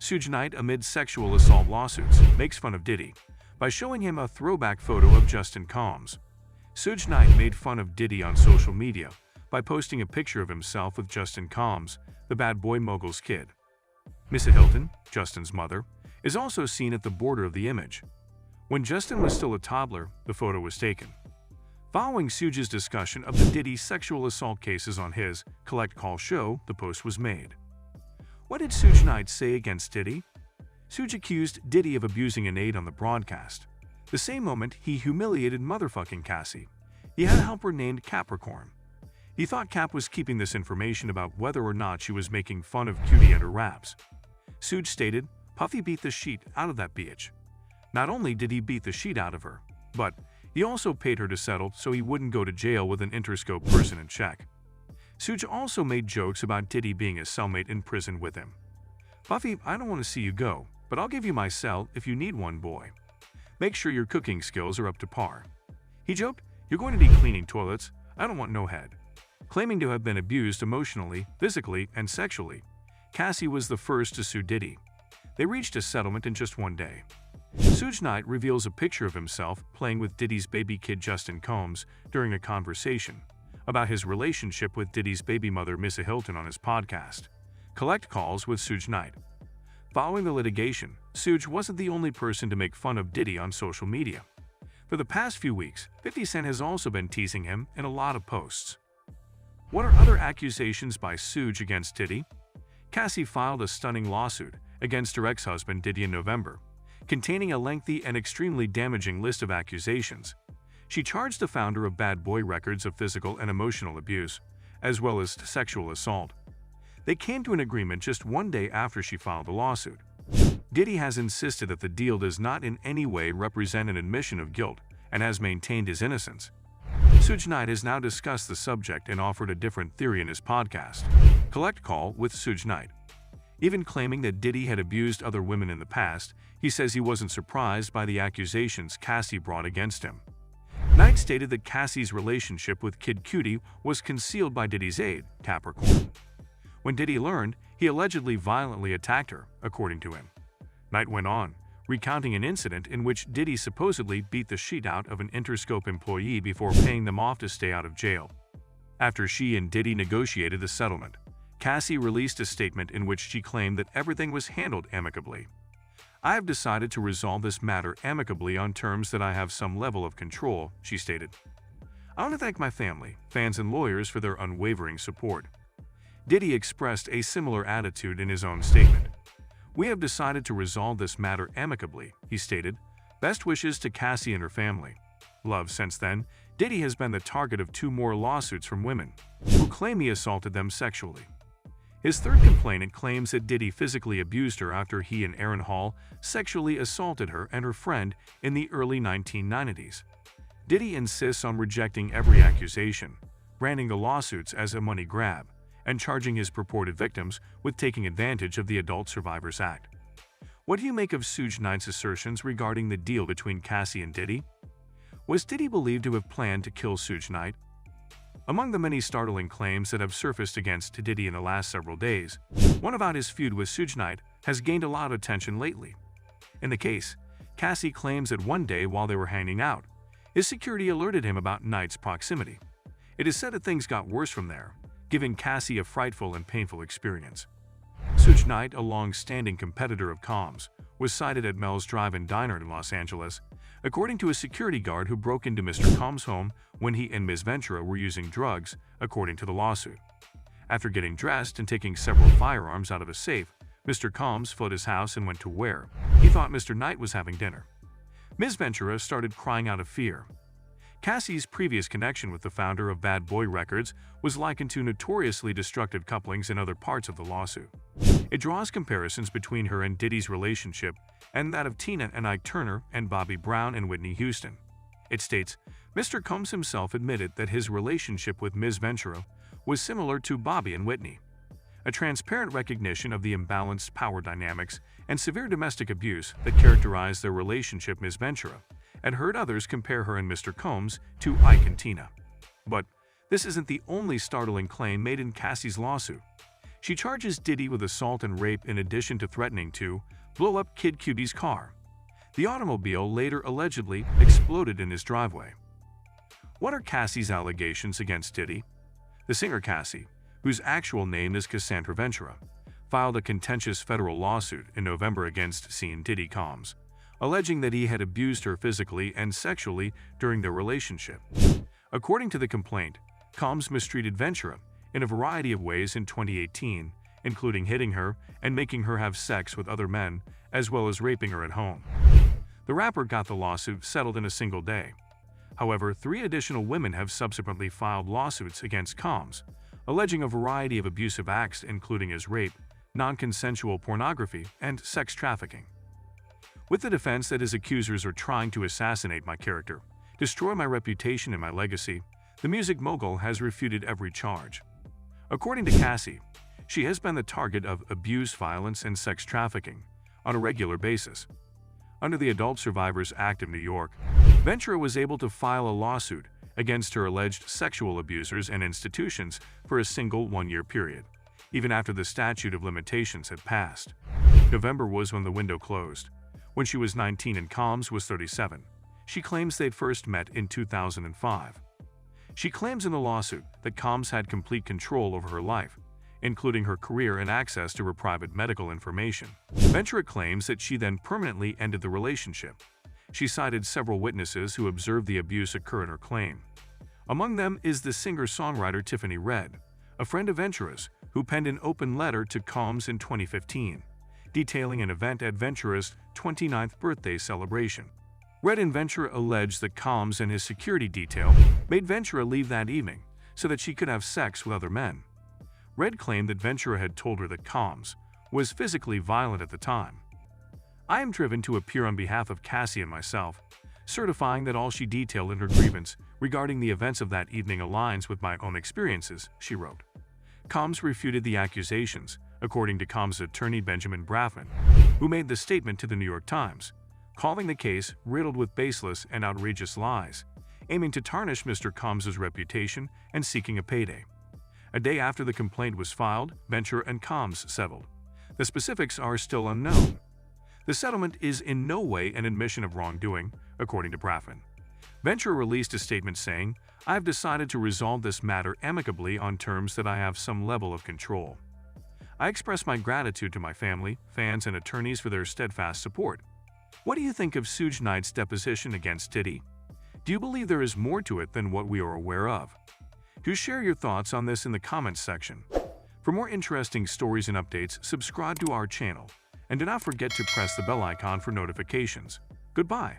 Suge Knight, amid sexual assault lawsuits, makes fun of Diddy by showing him a throwback photo of Justin Combs. Suge Knight made fun of Diddy on social media by posting a picture of himself with Justin Combs, the bad boy mogul's kid. Mrs. Hilton, Justin's mother, is also seen at the border of the image. When Justin was still a toddler, the photo was taken. Following Suge's discussion of the Diddy sexual assault cases on his Collect Call show, the post was made. What did Suge Knight say against Diddy? Suge accused Diddy of abusing an aide on the broadcast. The same moment, he humiliated motherfucking Cassie. He had a helper named Capricorn. He thought Cap was keeping this information about whether or not she was making fun of Cutie and her raps. Suge stated, "Puffy beat the shit out of that bitch." Not only did he beat the shit out of her, but he also paid her to settle so he wouldn't go to jail with an Interscope person in check. Suge also made jokes about Diddy being a cellmate in prison with him. "Puffy, I don't want to see you go, but I'll give you my cell if you need one, boy. Make sure your cooking skills are up to par." He joked, "You're going to be cleaning toilets, I don't want no head." Claiming to have been abused emotionally, physically, and sexually, Cassie was the first to sue Diddy. They reached a settlement in just one day. Suge Knight reveals a picture of himself playing with Diddy's baby kid Justin Combs during a conversation about his relationship with Diddy's baby mother Mrs. Hilton on his podcast, Collect Calls with Suge Knight. Following the litigation, Suge wasn't the only person to make fun of Diddy on social media. For the past few weeks, 50 Cent has also been teasing him in a lot of posts. What are other accusations by Suge against Diddy? Cassie filed a stunning lawsuit against her ex-husband Diddy in November, containing a lengthy and extremely damaging list of accusations. She charged the founder of Bad Boy Records of physical and emotional abuse, as well as sexual assault. They came to an agreement just one day after she filed the lawsuit. Diddy has insisted that the deal does not in any way represent an admission of guilt and has maintained his innocence. Suge Knight has now discussed the subject and offered a different theory in his podcast, Collect Call with Suge Knight. Even claiming that Diddy had abused other women in the past, he says he wasn't surprised by the accusations Cassie brought against him. Knight stated that Cassie's relationship with Kid Cutie was concealed by Diddy's aide, Capricorn. When Diddy learned, he allegedly violently attacked her, according to him. Knight went on, recounting an incident in which Diddy supposedly beat the shit out of an Interscope employee before paying them off to stay out of jail. After she and Diddy negotiated the settlement, Cassie released a statement in which she claimed that everything was handled amicably. "I have decided to resolve this matter amicably on terms that I have some level of control," she stated. "I want to thank my family, fans, and lawyers for their unwavering support." Diddy expressed a similar attitude in his own statement. "We have decided to resolve this matter amicably," he stated. "Best wishes to Cassie and her family. Love." Since then, Diddy has been the target of 2 more lawsuits from women who claim he assaulted them sexually. His third complainant claims that Diddy physically abused her after he and Aaron Hall sexually assaulted her and her friend in the early 1990s. Diddy insists on rejecting every accusation, branding the lawsuits as a money grab, and charging his purported victims with taking advantage of the Adult Survivors Act. What do you make of Suge Knight's assertions regarding the deal between Cassie and Diddy? Was Diddy believed to have planned to kill Suge Knight? Among the many startling claims that have surfaced against Diddy in the last several days, one about his feud with Suge Knight has gained a lot of attention lately. In the case, Cassie claims that one day while they were hanging out, his security alerted him about Knight's proximity. It is said that things got worse from there, giving Cassie a frightful and painful experience. Suge Knight, a long-standing competitor of Combs, was sighted at Mel's Drive-In Diner in Los Angeles, according to a security guard who broke into Mr. Combs' home when he and Ms. Ventura were using drugs, according to the lawsuit. After getting dressed and taking several firearms out of a safe, Mr. Combs fled his house and went to where he thought Mr. Knight was having dinner. Ms. Ventura started crying out of fear. Cassie's previous connection with the founder of Bad Boy Records was likened to notoriously destructive couplings in other parts of the lawsuit. It draws comparisons between her and Diddy's relationship and that of Tina and Ike Turner and Bobby Brown and Whitney Houston. It states, Mr. Combs himself admitted that his relationship with Ms. Ventura was similar to Bobby and Whitney. A transparent recognition of the imbalanced power dynamics and severe domestic abuse that characterized their relationship. Ms. Ventura had heard others compare her and Mr. Combs to Ike and Tina. But this isn't the only startling claim made in Cassie's lawsuit. She charges Diddy with assault and rape in addition to threatening to blow up Kid Cudi's car. The automobile later allegedly exploded in his driveway. What are Cassie's allegations against Diddy? The singer Cassie, whose actual name is Cassandra Ventura, filed a contentious federal lawsuit in November against Sean Diddy Combs, alleging that he had abused her physically and sexually during their relationship. According to the complaint, Combs mistreated Ventura in a variety of ways in 2018, including hitting her and making her have sex with other men, as well as raping her at home. The rapper got the lawsuit settled in a single day. However, 3 additional women have subsequently filed lawsuits against Combs, alleging a variety of abusive acts including his rape, non-consensual pornography, and sex trafficking. With the defense that his accusers are trying to assassinate my character, destroy my reputation and my legacy, the music mogul has refuted every charge. According to Cassie, she has been the target of abuse, violence, and sex trafficking on a regular basis. Under the Adult Survivors Act of New York, Ventura was able to file a lawsuit against her alleged sexual abusers and institutions for a single 1-year period, even after the statute of limitations had passed. November was when the window closed. When she was 19 and Combs was 37, she claims they'd first met in 2005. She claims in the lawsuit that Combs had complete control over her life, including her career and access to her private medical information. Ventura claims that she then permanently ended the relationship. She cited several witnesses who observed the abuse occur in her claim. Among them is the singer-songwriter Tiffany Red, a friend of Ventura's, who penned an open letter to Combs in 2015, detailing an event at Ventura's 29th birthday celebration. Red and Ventura alleged that Combs and his security detail made Ventura leave that evening so that she could have sex with other men. Red claimed that Ventura had told her that Combs was physically violent at the time. I am driven to appear on behalf of Cassie and myself, certifying that all she detailed in her grievance regarding the events of that evening aligns with my own experiences, she wrote. Combs refuted the accusations, according to Combs' attorney Benjamin Braffman, who made the statement to the New York Times, calling the case riddled with baseless and outrageous lies, aiming to tarnish Mr. Combs' reputation and seeking a payday. A day after the complaint was filed, Ventura and Combs settled. The specifics are still unknown. The settlement is in no way an admission of wrongdoing, according to Braffman. Ventura released a statement saying, "I have decided to resolve this matter amicably on terms that I have some level of control. I express my gratitude to my family, fans, and attorneys for their steadfast support." What do you think of Suge Knight's deposition against Diddy? Do you believe there is more to it than what we are aware of? Do share your thoughts on this in the comments section. For more interesting stories and updates, subscribe to our channel, and do not forget to press the bell icon for notifications. Goodbye.